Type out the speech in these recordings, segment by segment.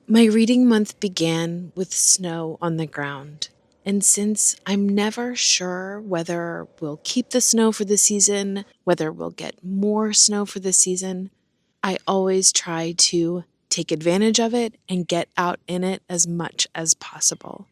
My reading month began with snow on the ground. And since I'm never sure whether we'll keep the snow for the season, whether we'll get more snow for the season, I always try to take advantage of it and get out in it as much as possible.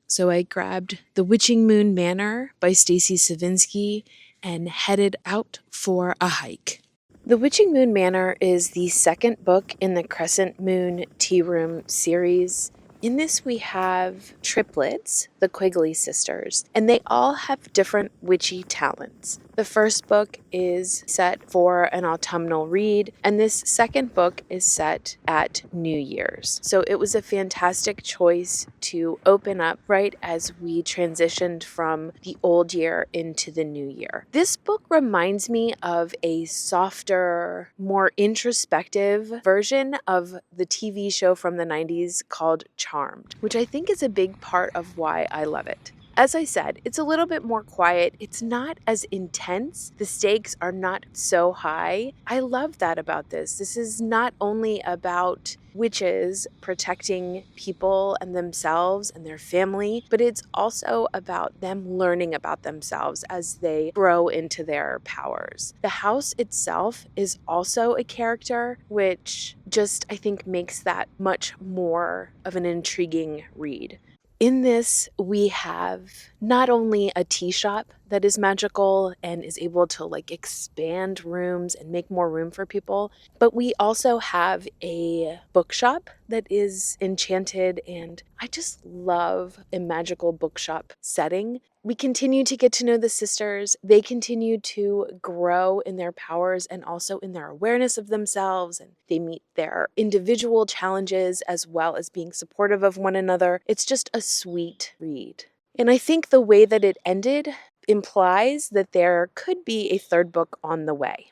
So I grabbed The Witching Moon Manor by Stacy Savinsky and headed out for a hike. The Witching Moon Manor is the second book in the Crescent Moon Tea Room series. In this, we have triplets, the Quigley sisters, and they all have different witchy talents. The first book is set for an autumnal read, and this second book is set at New Year's. So it was a fantastic choice to open up right as we transitioned from the old year into the new year. This book reminds me of a softer, more introspective version of the TV show from the 90s called Charmed, which I think is a big part of why I love it. As I said, it's a little bit more quiet. It's not as intense. The stakes are not so high. I love that about this. This is not only about witches protecting people and themselves and their family, but it's also about them learning about themselves as they grow into their powers. The house itself is also a character, which just, I think, makes that much more of an intriguing read. In this, we have not only a tea shop that is magical and is able to expand rooms and make more room for people, but we also have a bookshop that is enchanted, and I just love a magical bookshop setting. We continue to get to know the sisters. They continue to grow in their powers and also in their awareness of themselves, and they meet their individual challenges as well as being supportive of one another. It's just a sweet read. And I think the way that it ended implies that there could be a third book on the way.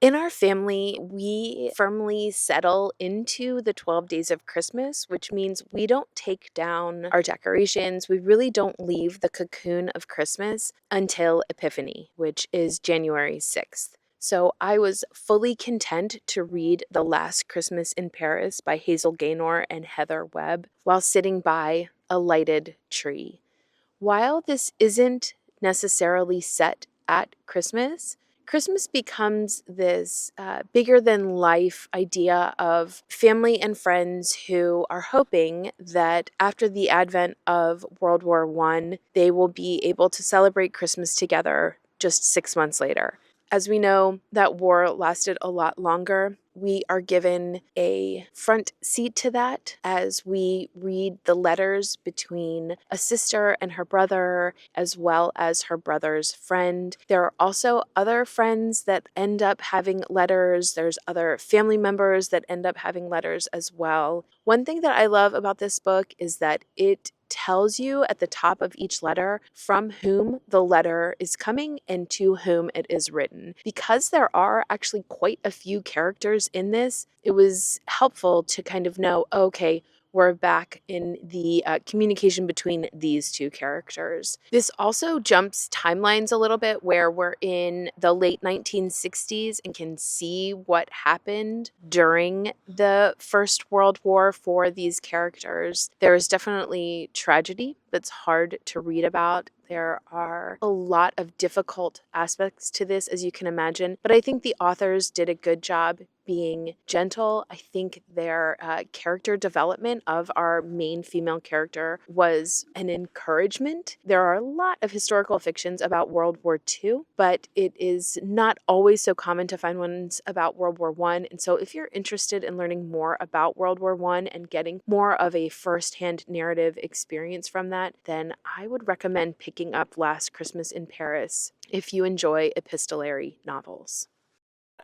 In our family, we firmly settle into the 12 days of Christmas, which means we don't take down our decorations. We really don't leave the cocoon of Christmas until Epiphany, which is January 6th. So I was fully content to read The Last Christmas in Paris by Hazel Gaynor and Heather Webb while sitting by a lighted tree. While this isn't necessarily set at Christmas, Christmas becomes this bigger than life idea of family and friends who are hoping that after the advent of World War I, they will be able to celebrate Christmas together just 6 months later. As we know, that war lasted a lot longer. We are given a front seat to that as we read the letters between a sister and her brother, as well as her brother's friend. There are also other friends that end up having letters. There's other family members that end up having letters as well. One thing that I love about this book is that it tells you at the top of each letter from whom the letter is coming and to whom it is written. Because there are actually quite a few characters in this, it was helpful to kind of know, okay, we're back in the communication between these two characters. This also jumps timelines a little bit where we're in the late 1960s and can see what happened during the First World War for these characters. There is definitely tragedy that's hard to read about. There are a lot of difficult aspects to this, as you can imagine, but I think the authors did a good job being gentle. I think their character development of our main female character was an encouragement. There are a lot of historical fictions about World War II, but it is not always so common to find ones about World War I. And so if you're interested in learning more about World War I and getting more of a firsthand narrative experience from that, then I would recommend picking up Last Christmas in Paris if you enjoy epistolary novels.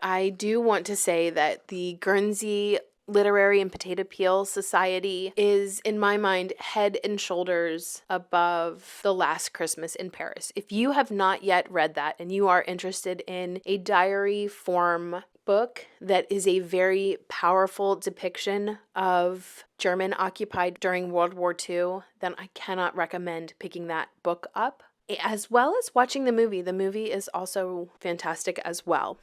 I do want to say that the Guernsey Literary and Potato Peel Society is, in my mind, head and shoulders above The Last Christmas in Paris. If you have not yet read that and you are interested in a diary form book that is a very powerful depiction of German occupied during World War II, then I cannot recommend picking that book up, as well as watching the movie. The movie is also fantastic as well.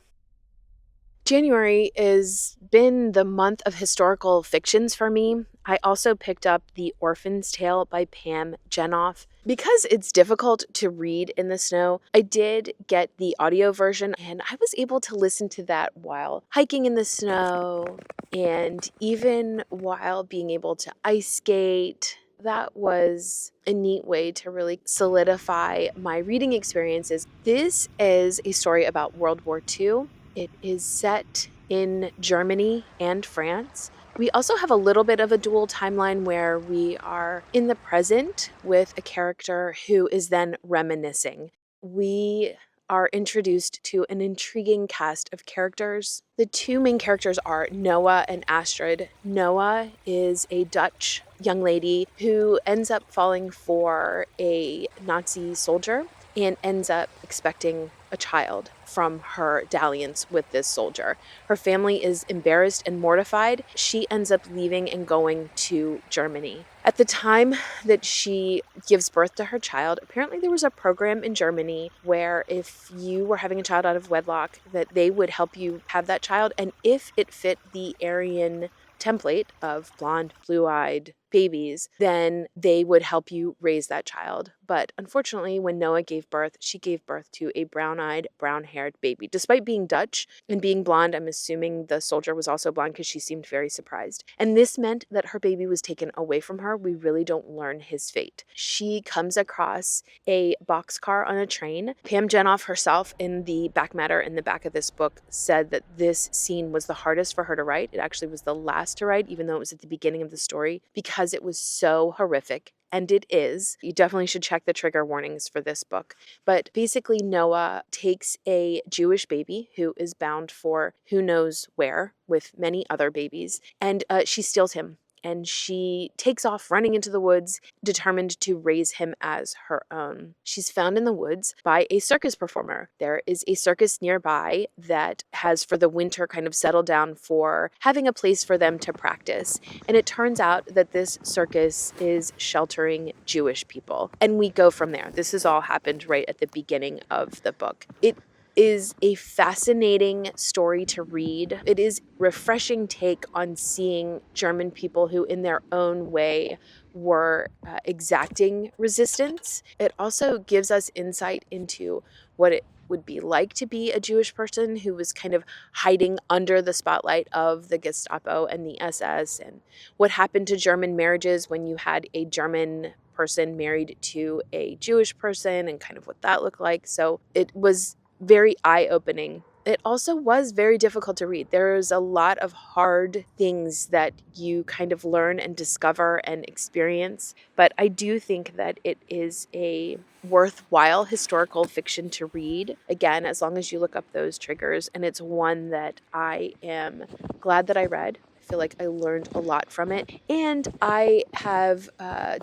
January has been the month of historical fictions for me. I also picked up The Orphan's Tale by Pam Jenoff. Because it's difficult to read in the snow, I did get the audio version and I was able to listen to that while hiking in the snow and even while being able to ice skate. That was a neat way to really solidify my reading experiences. This is a story about World War II. It is set in Germany and France. We also have a little bit of a dual timeline where we are in the present with a character who is then reminiscing. We are introduced to an intriguing cast of characters. The two main characters are Noah and Astrid. Noah is a Dutch young lady who ends up falling for a Nazi soldier and ends up expecting a child from her dalliance with this soldier. Her family is embarrassed and mortified. She ends up leaving and going to Germany. At the time that she gives birth to her child, apparently there was a program in Germany where if you were having a child out of wedlock, that they would help you have that child. And if it fit the Aryan template of blonde, blue-eyed babies, then they would help you raise that child. But unfortunately, when Noah gave birth, she gave birth to a brown-eyed, brown-haired baby. Despite being Dutch and being blonde, I'm assuming the soldier was also blonde because she seemed very surprised. And this meant that her baby was taken away from her. We really don't learn his fate. She comes across a boxcar on a train. Pam Jenoff herself, in the back matter in the back of this book, said that this scene was the hardest for her to write. It actually was the last to write, even though it was at the beginning of the story, because it was so horrific. And it is. You definitely should check the trigger warnings for this book. But basically, Noah takes a Jewish baby who is bound for who knows where with many other babies, and she steals him. And she takes off running into the woods, determined to raise him as her own. She's found in the woods by a circus performer. There is a circus nearby that has, for the winter, kind of settled down for having a place for them to practice. And it turns out that this circus is sheltering Jewish people. And we go from there. This has all happened right at the beginning of the book. It is a fascinating story to read. It is refreshing take on seeing German people who in their own way were exacting resistance. It also gives us insight into what it would be like to be a Jewish person who was kind of hiding under the spotlight of the Gestapo and the SS, and what happened to German marriages when you had a German person married to a Jewish person and kind of what that looked like. So it was very eye-opening. It also was very difficult to read. There's a lot of hard things that you kind of learn and discover and experience, but I do think that it is a worthwhile historical fiction to read, again, as long as you look up those triggers, and it's one that I am glad that I read. I feel like I learned a lot from it, and I have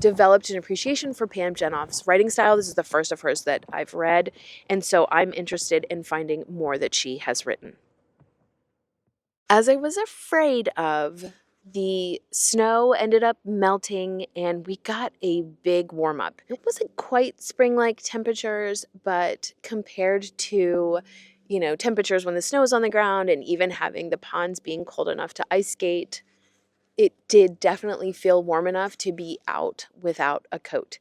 developed an appreciation for Pam Jenoff's writing style. This is the first of hers that I've read, and so I'm interested in finding more that she has written. As I was afraid of, the snow ended up melting and we got a big warm up. It wasn't quite spring-like temperatures, but compared to temperatures when the snow is on the ground and even having the ponds being cold enough to ice skate, it did definitely feel warm enough to be out without a coat.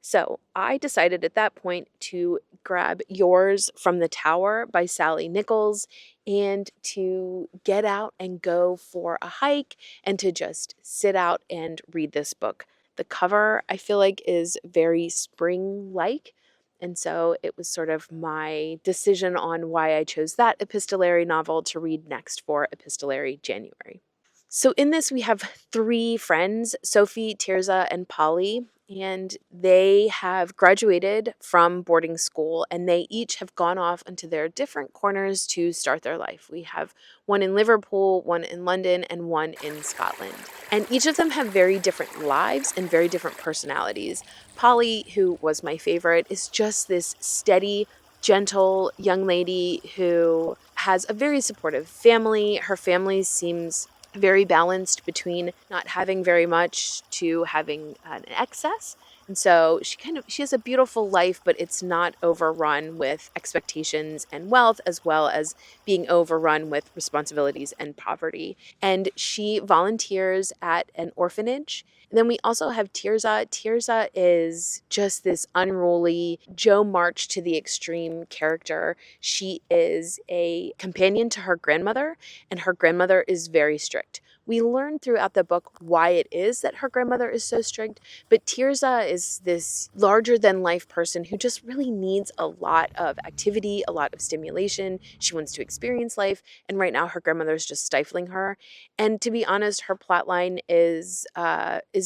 So I decided at that point to grab Yours from the Tower by Sally Nichols and to get out and go for a hike and to just sit out and read this book. The cover, I feel like, is very spring-like. And so it was sort of my decision on why I chose that epistolary novel to read next for Epistolary January. So in this, we have three friends, Sophie, Tirza, and Polly, and they have graduated from boarding school, and they each have gone off into their different corners to start their life. We have one in Liverpool, one in London, and one in Scotland. And each of them have very different lives and very different personalities. Polly, who was my favorite, is just this steady, gentle young lady who has a very supportive family. Her family seems very balanced between not having very much to having an excess. So she has a beautiful life, but it's not overrun with expectations and wealth, as well as being overrun with responsibilities and poverty. And she volunteers at an orphanage. And then we also have Tirza. Tirza is just this unruly Joe March to the extreme character. She is a companion to her grandmother, and her grandmother is very strict. We learn throughout the book why it is that her grandmother is so strict, but Tirza is this larger than life person who just really needs a lot of activity, a lot of stimulation. She wants to experience life, and right now her grandmother is just stifling her. And to be honest, her plotline is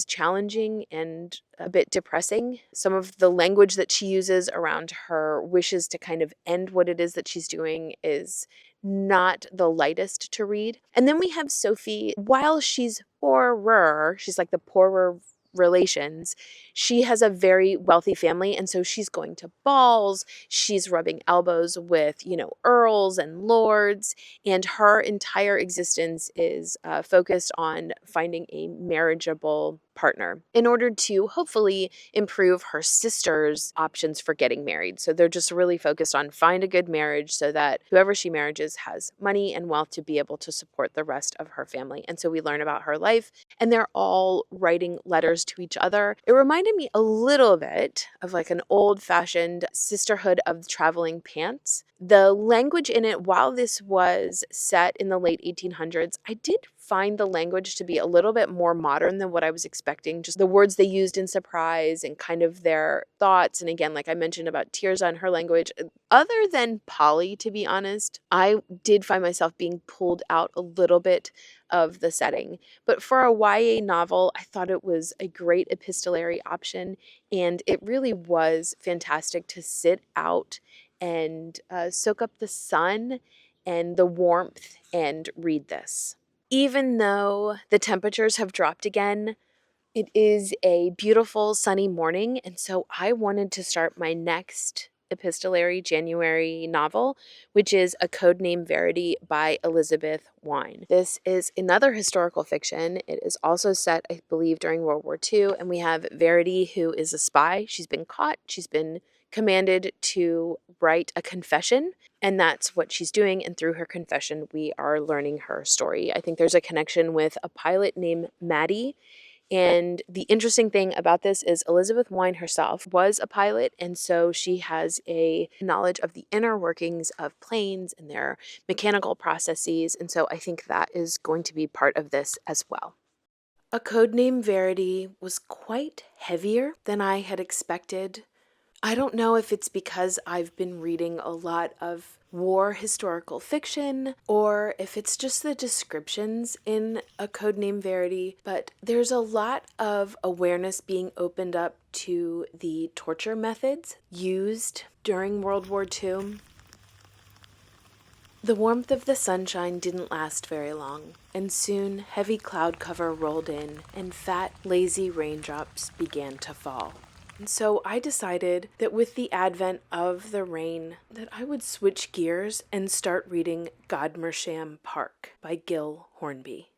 challenging and a bit depressing. Some of the language that she uses around her wishes to kind of end what it is that she's doing is not the lightest to read. And then we have Sophie. While she's poorer, she's like the poorer relations, she has a very wealthy family, and so she's going to balls, she's rubbing elbows with, earls and lords, and her entire existence is focused on finding a marriageable partner in order to hopefully improve her sister's options for getting married. So they're just really focused on find a good marriage so that whoever she marries has money and wealth to be able to support the rest of her family. And so we learn about her life, and they're all writing letters to each other. It reminded me a little bit of like an old-fashioned Sisterhood of Traveling Pants. The language in it, while this was set in the late 1800s, I did find the language to be a little bit more modern than what I was expecting. Just the words they used in surprise and kind of their thoughts. And again, like I mentioned about Tirza and her language, other than Polly, to be honest, I did find myself being pulled out a little bit of the setting. But for a YA novel, I thought it was a great epistolary option, and it really was fantastic to sit out and soak up the sun and the warmth and read this. Even though the temperatures have dropped again, it is a beautiful sunny morning, and so I wanted to start my next epistolary January novel, which is A Codename Verity by Elizabeth Wine. This is another historical fiction. It is also set, I believe, during World War II, and we have Verity, who is a spy. She's been caught. She's been commanded to write a confession, and that's what she's doing. And through her confession, we are learning her story. I think there's a connection with a pilot named Maddie. And the interesting thing about this is Elizabeth Wine herself was a pilot, and so she has a knowledge of the inner workings of planes and their mechanical processes, and so I think that is going to be part of this as well. A Codename Verity was quite heavier than I had expected. I don't know if it's because I've been reading a lot of war historical fiction or if it's just the descriptions in A Codename Verity, but there's a lot of awareness being opened up to the torture methods used during World War II. The warmth of the sunshine didn't last very long, and soon heavy cloud cover rolled in and fat, lazy raindrops began to fall. And so I decided that with the advent of the rain, that I would switch gears and start reading Godmersham Park by Gil Hornby.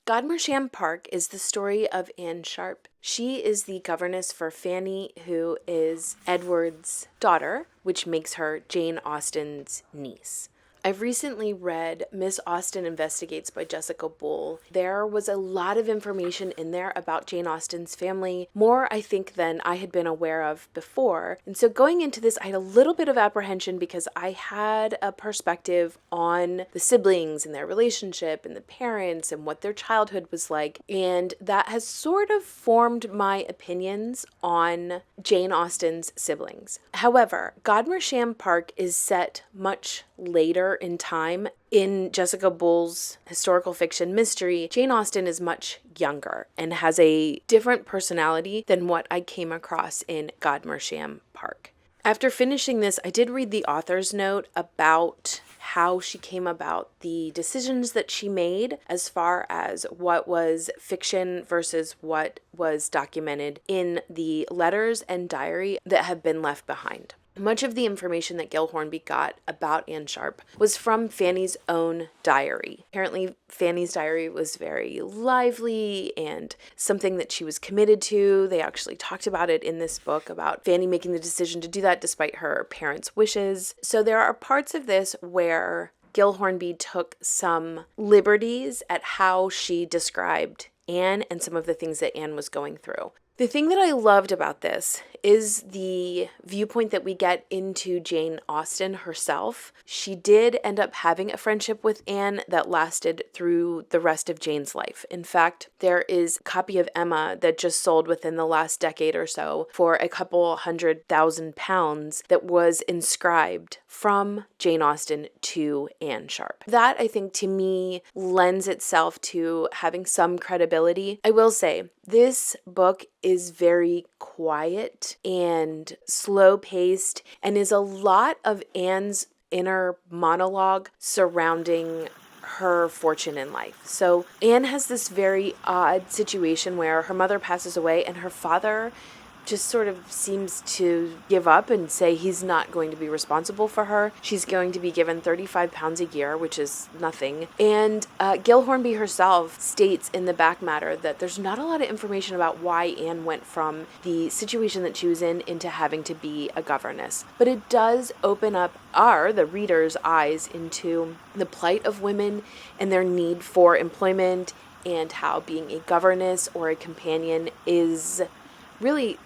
Godmersham Park is the story of Anne Sharp. She is the governess for Fanny, who is Edward's daughter, which makes her Jane Austen's niece. I've recently read Miss Austen Investigates by Jessica Bull. There was a lot of information in there about Jane Austen's family, more I think than I had been aware of before. And so going into this, I had a little bit of apprehension because I had a perspective on the siblings and their relationship and the parents and what their childhood was like. And that has sort of formed my opinions on Jane Austen's siblings. However, Godmersham Park is set much later in time. In Jessica Bull's historical fiction mystery, Jane Austen is much younger and has a different personality than what I came across in Godmersham Park. After finishing this, I did read the author's note about how she came about the decisions that she made as far as what was fiction versus what was documented in the letters and diary that have been left behind. Much of the information that Gil Hornby got about Anne Sharp was from Fanny's own diary. Apparently, Fanny's diary was very lively and something that she was committed to. They actually talked about it in this book, about Fanny making the decision to do that despite her parents' wishes. So there are parts of this where Gil Hornby took some liberties at how she described Anne and some of the things that Anne was going through. The thing that I loved about this is the viewpoint that we get into Jane Austen herself. She did end up having a friendship with Anne that lasted through the rest of Jane's life. In fact, there is a copy of Emma that just sold within the last decade or so for a couple £100,000 that was inscribed from Jane Austen to Anne Sharp. That, I think, to me, lends itself to having some credibility. I will say, this book is very quiet and slow-paced and is a lot of Anne's inner monologue surrounding her fortune in life. So Anne has this very odd situation where her mother passes away and her father just sort of seems to give up and say he's not going to be responsible for her. She's going to be given £35 a year, which is nothing. And Gil Hornby herself states in the back matter that there's not a lot of information about why Anne went from the situation that she was in into having to be a governess. But it does open up the reader's eyes into the plight of women and their need for employment, and how being a governess or a companion is really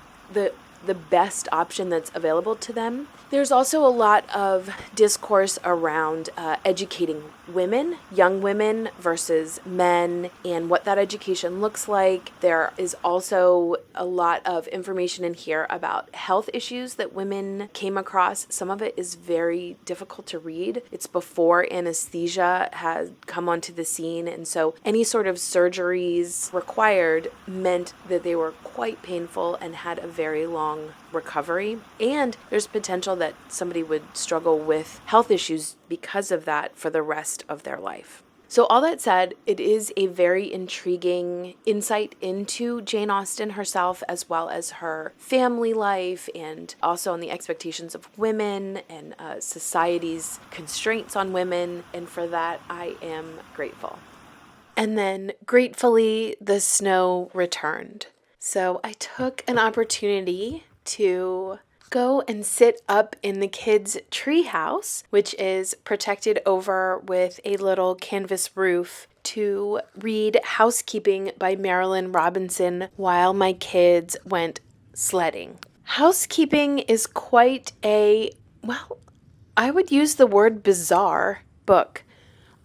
the best option that's available to them. There's also a lot of discourse around educating women, young women versus men, and what that education looks like. There is also a lot of information in here about health issues that women came across. Some of it is very difficult to read. It's before anesthesia had come onto the scene, and so any sort of surgeries required meant that they were quite painful and had a very long recovery. And there's potential that somebody would struggle with health issues because of that for the rest of their life. So all that said, it is a very intriguing insight into Jane Austen herself, as well as her family life, and also on the expectations of women and society's constraints on women. And for that, I am grateful. And then gratefully, the snow returned. So I took an opportunity to go and sit up in the kids' treehouse, which is protected over with a little canvas roof, to read Housekeeping by Marilynne Robinson while my kids went sledding. Housekeeping is quite I would use the word bizarre book.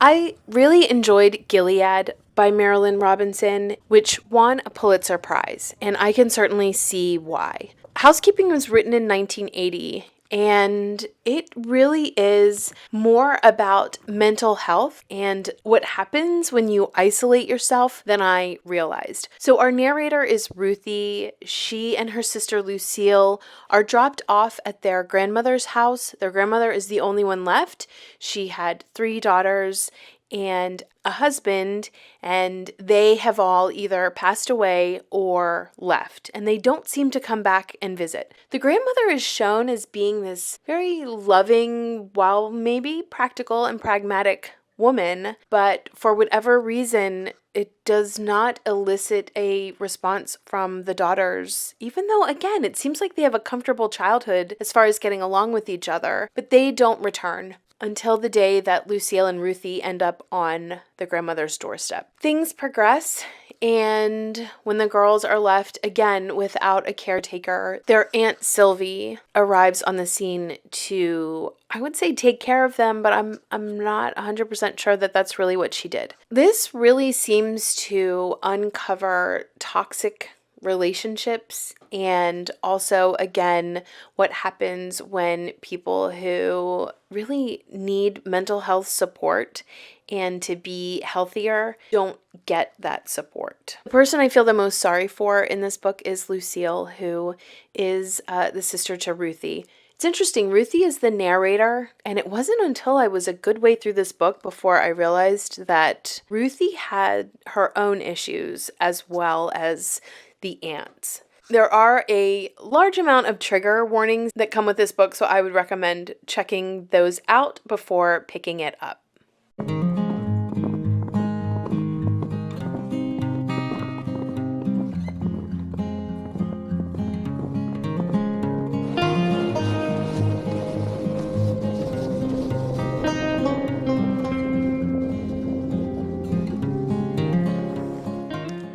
I really enjoyed Gilead by Marilynne Robinson, which won a Pulitzer Prize, and I can certainly see why. Housekeeping was written in 1980, and it really is more about mental health and what happens when you isolate yourself than I realized. So our narrator is Ruthie. She and her sister Lucille are dropped off at their grandmother's house. Their grandmother is the only one left. She had 3 daughters and a husband, and they have all either passed away or left, and they don't seem to come back and visit. The grandmother is shown as being this very loving, while maybe practical and pragmatic woman, but for whatever reason, it does not elicit a response from the daughters, even though, again, it seems like they have a comfortable childhood as far as getting along with each other, but they don't return until the day that Lucille and Ruthie end up on the grandmother's doorstep. Things progress, and when the girls are left again without a caretaker, their Aunt Sylvie arrives on the scene to, I would say, take care of them, but I'm not 100% sure that that's really what she did. This really seems to uncover toxic relationships, and also, again, what happens when people who really need mental health support and to be healthier don't get that support. The person I feel the most sorry for in this book is Lucille, who is the sister to Ruthie. It's interesting, Ruthie is the narrator, and it wasn't until I was a good way through this book before I realized that Ruthie had her own issues as well as the aunts. There are a large amount of trigger warnings that come with this book, so I would recommend checking those out before picking it up.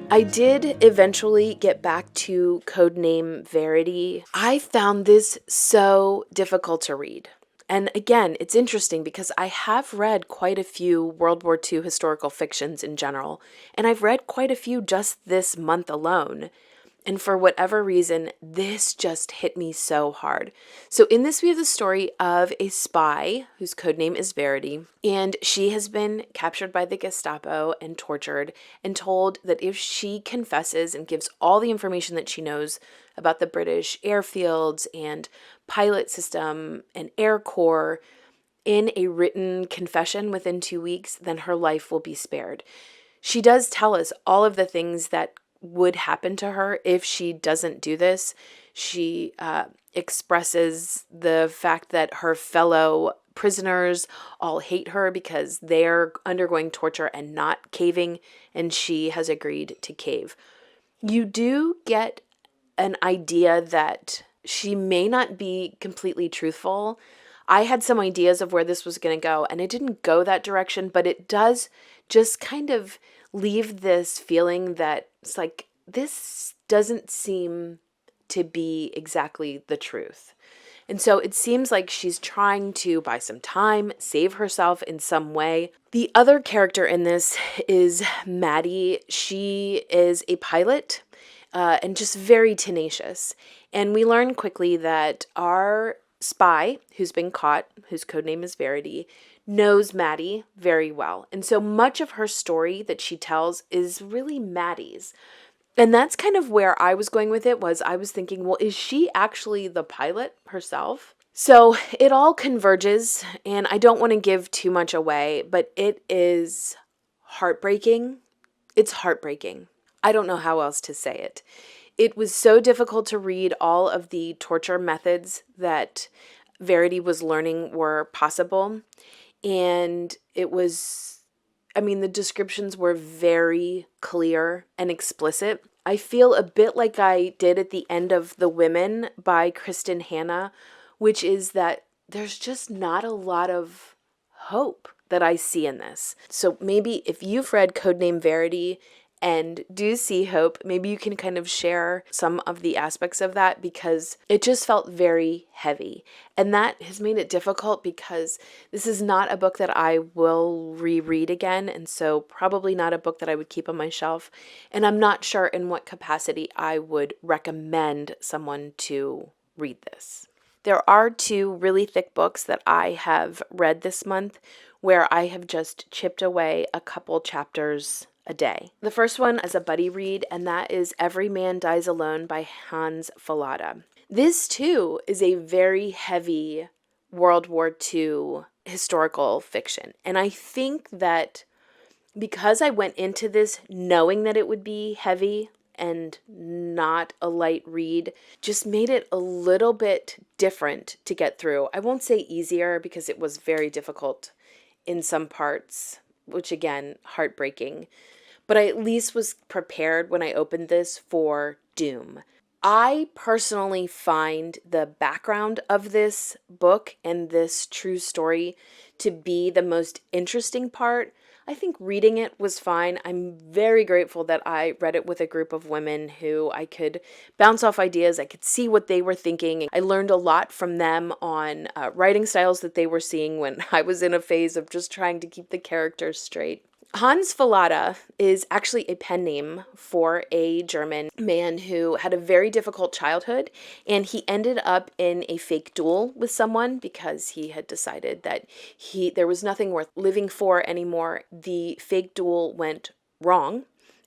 I did eventually get back to Codename Verity. I found this so difficult to read. And again, it's interesting because I have read quite a few World War II historical fictions in general, and I've read quite a few just this month alone. And for whatever reason, this just hit me so hard. So in this, we have the story of a spy whose codename is Verity, and she has been captured by the Gestapo and tortured and told that if she confesses and gives all the information that she knows about the British airfields and pilot system and air corps in a written confession within 2 weeks, then her life will be spared. She does tell us all of the things that would happen to her if she doesn't do this. She expresses the fact that her fellow prisoners all hate her because they're undergoing torture and not caving, and she has agreed to cave. You do get an idea that she may not be completely truthful. I had some ideas of where this was going to go, and it didn't go that direction, but it does just kind of leave this feeling that it's like, this doesn't seem to be exactly the truth. And so it seems like she's trying to buy some time, save herself in some way. The other character in this is Maddie. She is a pilot and just very tenacious. And we learn quickly that our spy, who's been caught, whose codename is Verity, knows Maddie very well. And so much of her story that she tells is really Maddie's. And that's kind of where I was going with it, was I was thinking, well, is she actually the pilot herself? So it all converges, and I don't want to give too much away, but it is heartbreaking. It's heartbreaking. I don't know how else to say it. It was so difficult to read all of the torture methods that Verity was learning were possible. And it was, the descriptions were very clear and explicit. I feel a bit like I did at the end of The Women by Kristen Hanna, which is that there's just not a lot of hope that I see in this. So maybe if you've read Codename Verity and do see hope, maybe you can kind of share some of the aspects of that, because it just felt very heavy. And that has made it difficult because this is not a book that I will reread again, and so probably not a book that I would keep on my shelf. And I'm not sure in what capacity I would recommend someone to read this. There are 2 really thick books that I have read this month where I have just chipped away a couple chapters a day. The first one is a buddy read, and that is Every Man Dies Alone by Hans Fallada. This, too, is a very heavy World War II historical fiction. And I think that because I went into this knowing that it would be heavy and not a light read, just made it a little bit different to get through. I won't say easier, because it was very difficult in some parts, which again, heartbreaking. But I at least was prepared when I opened this for doom. I personally find the background of this book and this true story to be the most interesting part. I think reading it was fine. I'm very grateful that I read it with a group of women who I could bounce off ideas. I could see what they were thinking. I learned a lot from them on writing styles that they were seeing when I was in a phase of just trying to keep the characters straight. Hans Fallada is actually a pen name for a German man who had a very difficult childhood, and he ended up in a fake duel with someone because he had decided that there was nothing worth living for anymore. The fake duel went wrong,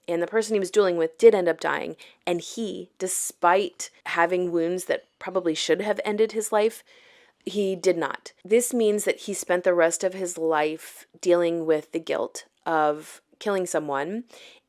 and the person he was dueling with did end up dying, and he, despite having wounds that probably should have ended his life, he did not. This means that he spent the rest of his life dealing with the guilt of killing someone,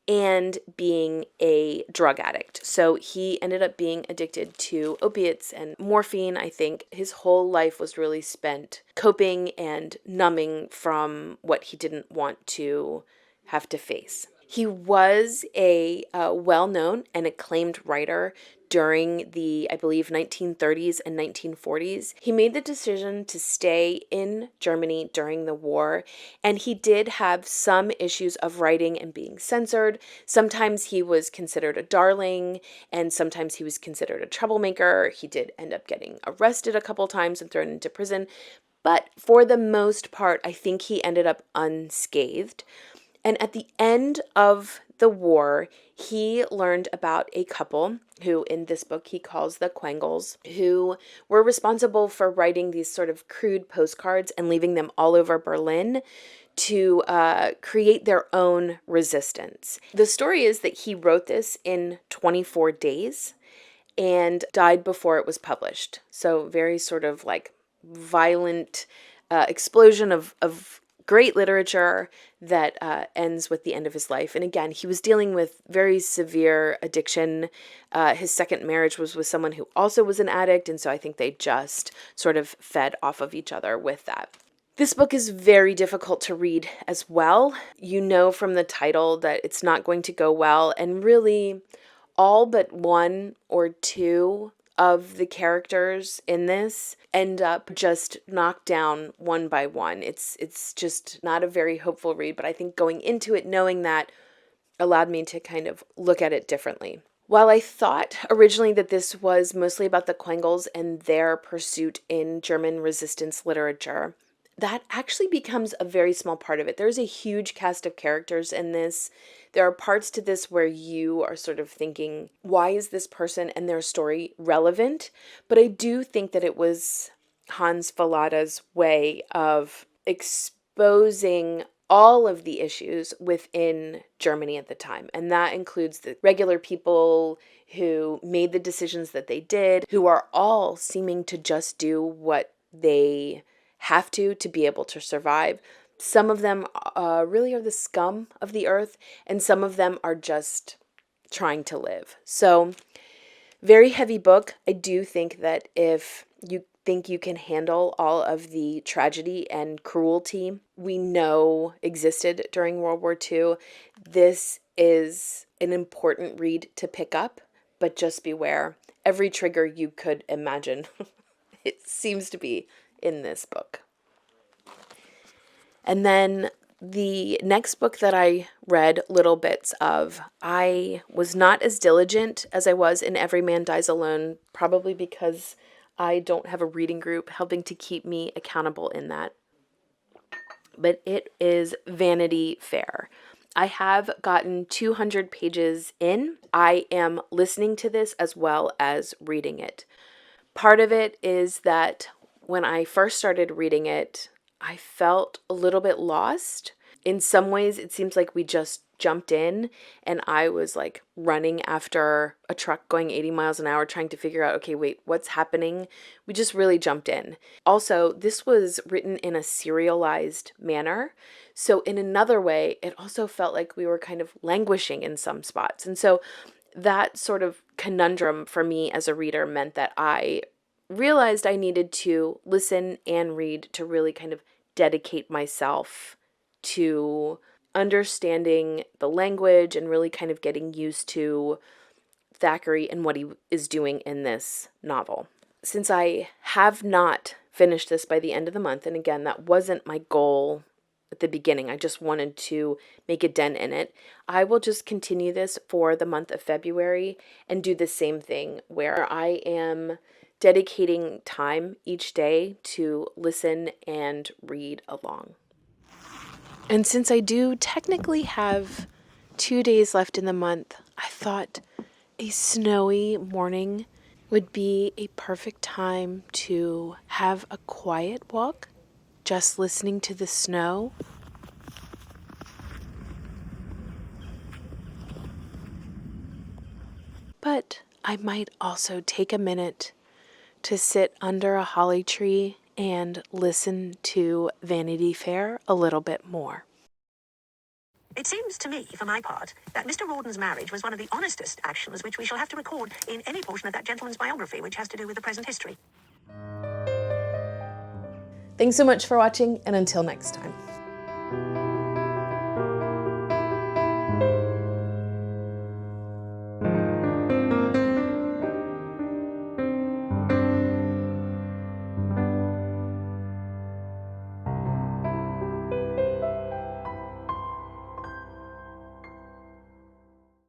and being a drug addict. So he ended up being addicted to opiates and morphine. I think his whole life was really spent coping and numbing from what he didn't want to have to face. He was a well-known and acclaimed writer during the, I believe, 1930s and 1940s. He made the decision to stay in Germany during the war, and he did have some issues of writing and being censored. Sometimes he was considered a darling, and sometimes he was considered a troublemaker. He did end up getting arrested a couple times and thrown into prison, but for the most part, I think he ended up unscathed. And at the end of the war, he learned about a couple who, in this book, he calls the Quengels, who were responsible for writing these sort of crude postcards and leaving them all over Berlin to create their own resistance. The story is that he wrote this in 24 days and died before it was published. So very sort of like violent explosion of great literature that ends with the end of his life. And again, he was dealing with very severe addiction. His second marriage was with someone who also was an addict, and so I think they just sort of fed off of each other with that. This book is very difficult to read as well. You know from the title that it's not going to go well, and really all but one or two of the characters in this end up just knocked down one by one. It's just not a very hopeful read, but I think going into it knowing that allowed me to kind of look at it differently. While I thought originally that this was mostly about the Quengels and their pursuit in German resistance literature, that actually becomes a very small part of it. There's a huge cast of characters in this. There are parts to this where you are sort of thinking, why is this person and their story relevant? But I do think that it was Hans Fallada's way of exposing all of the issues within Germany at the time. And that includes the regular people who made the decisions that they did, who are all seeming to just do what they have to be able to survive. Some of them really are the scum of the earth, and some of them are just trying to live. So, very heavy book. I do think that if you think you can handle all of the tragedy and cruelty we know existed during World War II, this is an important read to pick up, but just beware. Every trigger you could imagine, it seems to be in this book. And then the next book that I read little bits of, I was not as diligent as I was in Every Man Dies Alone, probably because I don't have a reading group helping to keep me accountable in that. But it is Vanity Fair. I have gotten 200 pages in. I am listening to this as well as reading it. Part of it is that when I first started reading it, I felt a little bit lost. In some ways, it seems like we just jumped in and I was like running after a truck going 80 miles an hour trying to figure out, okay, wait, what's happening? We just really jumped in. Also, this was written in a serialized manner. So in another way, it also felt like we were kind of languishing in some spots. And so that sort of conundrum for me as a reader meant that I realized I needed to listen and read to really kind of dedicate myself to understanding the language and really kind of getting used to Thackeray and what he is doing in this novel. Since I have not finished this by the end of the month, and again, that wasn't my goal at the beginning, I just wanted to make a dent in it, I will just continue this for the month of February and do the same thing where I am dedicating time each day to listen and read along. And since I do technically have 2 days left in the month, I thought a snowy morning would be a perfect time to have a quiet walk, just listening to the snow. But I might also take a minute to sit under a holly tree and listen to Vanity Fair a little bit more. It seems to me, for my part, that Mr. Rawdon's marriage was one of the honestest actions which we shall have to record in any portion of that gentleman's biography which has to do with the present history. Thanks so much for watching, and until next time.